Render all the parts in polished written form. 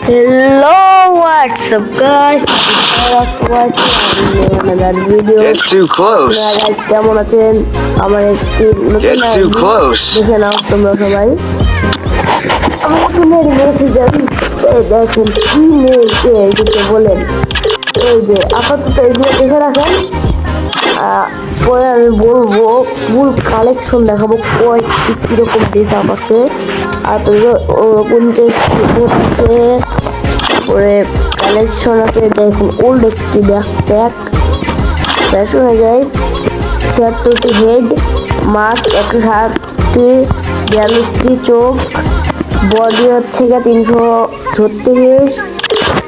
Hello, what's up guys? Another video. Get too close. guys, কেমন আছেন? আমার একটি নতুন Get too close. দেখে নাও তোমরা সবাই। আমার নতুন মেসেজ দেখেন কি মেসেজ বলেন। এই যে আপাতত এগুলো দেখে রাখেন। পরে আমি বলবো ফুল কালেকশন দেখাবো কিরকম ডিজাইন আছে আর তারপরে কালেকশন আছে। দেখুন ওল্ড একটি ব্যাকপ্যাক ফ্যাশন যায় 76টি হেড মাস্ক 160টি চোখ বডি হচ্ছে গিয়ে 336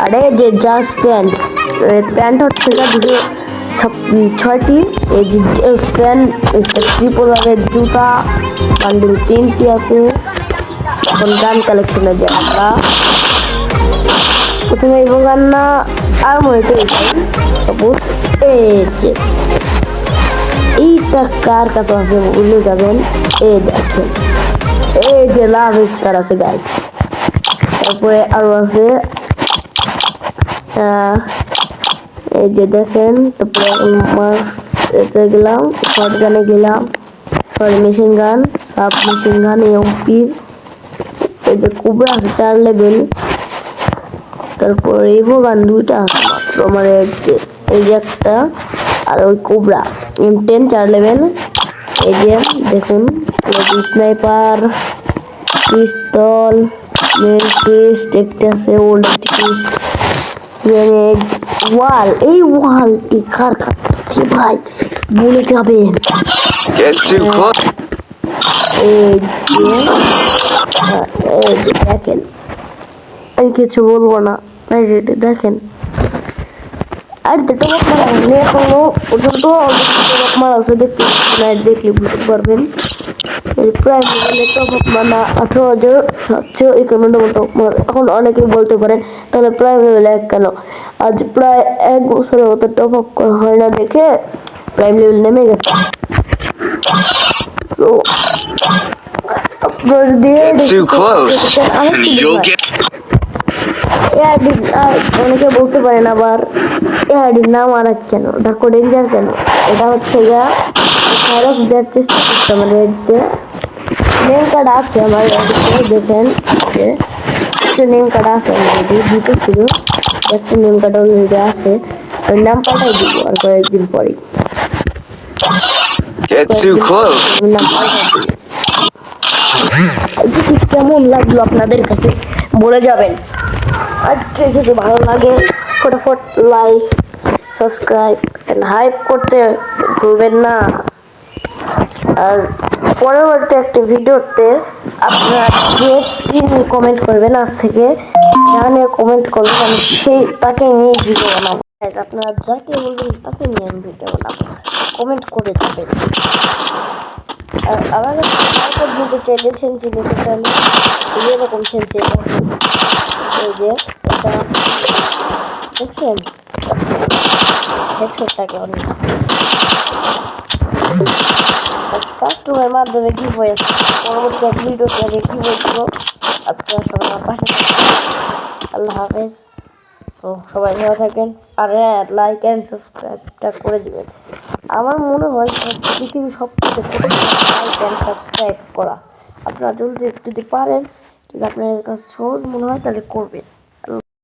আরে যে জাস্ট প্যান্ট হচ্ছে গিয়ে 206টি এই যে প্যান্ট ট্রিপলের জুতা বান্ডিল 3টি আছে। এখন গান কালেকশনে যাই আমরা প্রথমে এবং গান্না আর মনে সাপোজ এইটা কার কাছে আছে ভুলে যাবেন। এই দেখেন এই যে লাভ স্টার আছে গাইস। তারপরে আরো আছে এই যে দেখেন। তারপরে এতে গেলাম শর্ট গানে গেলাম machine gun sub machine gun এমপির এই যে কুবরা আছে 4 লেভেল। তারপর ইভো গান 2টা আছে মাত্র মানে এই যে একটা আর ওই কুবরা M10 4 লেভেল। এই যে দেখুন স্নাইপার পিস্তল মেন পিস্ট একটা আছে ওল্ড পিস্ট গ্রেনেড ওয়াল। এই ওয়ালটি কার কাছে ভাই বলে যাবে। এই যে দেখেন আমি কিছু বলবো না ভাই দেখেন। আর যেটা এখনো পর্যন্ত মারা আছে দেখলে বুঝতে পারবেন। প্রাইম লেভেলে টপ আপ মানা 18,751 মতো। এখন অনেকেই বলতে পারেন তাহলে প্রাইম লেভেলে কেন আজ প্রায় 1 বছরের মতো টপ আপ করা হয় না দেখে প্রাইম লেভেল নেমে গেছে। তো আপনার দিয়ে অনেকে বলতে পারেন আবার এআইডির নাম আর কেন ডাকো ডেঞ্জার কেন। এটা হচ্ছে গা ফাইরক্স দেওয়ার চেষ্টা করছে আমাদের নেম কার্ড আছে আমার দেখেন যে নেম কার্ড আছে অলরেডি দিতে ছিল একটা নেম কার্ড অলরেডি আছে। ওই নাম পাল্টাই দিব আর কয়েকদিন পরেই নাম পাল্টাই দিব। কেমন লাগলো আপনাদের কাছে বলে যাবেন। আচ্ছা যদি ভালো লাগে ফটাফট লাইক সাবস্ক্রাইব এন্ড হাইপ করতে ভুলবেন না। আর পরবর্তী একটা ভিডিওতে আপনারা যে কমেন্ট করবেন আজ থেকে জানে কমেন্ট করবেন আমি সেই তাকে নিয়ে ভিডিও বানাবো। আপনারা যাকে বলবেন তাকে নিয়ে আমি ভিডিও বানাবো কমেন্ট করে দেবেন। আর আমার কাছে নিতে চাইলে সেন্সি নিতে চাইলে এরকম সেন্সি এই যে এটা দেখছেন 100 টাকা অনেক কাস্টমারের মাধ্যমে কি হয়েছে পরবর্তী এক ভিডিওতে আগে কি হয়েছিল আপনারা সবাই আমার পাশে আল্লাহ হাফেজ। তো সবাই ভালো থাকেন আর লাইক অ্যান্ড সাবস্ক্রাইবটা করে দিবেন। আমার মনে হয় পৃথিবীর সবথেকে লাইক অ্যান্ড সাবস্ক্রাইব করা আপনারা যদি পারেন যদি আপনাদের কাছে সহজ মনে হয় তাহলে করবেন।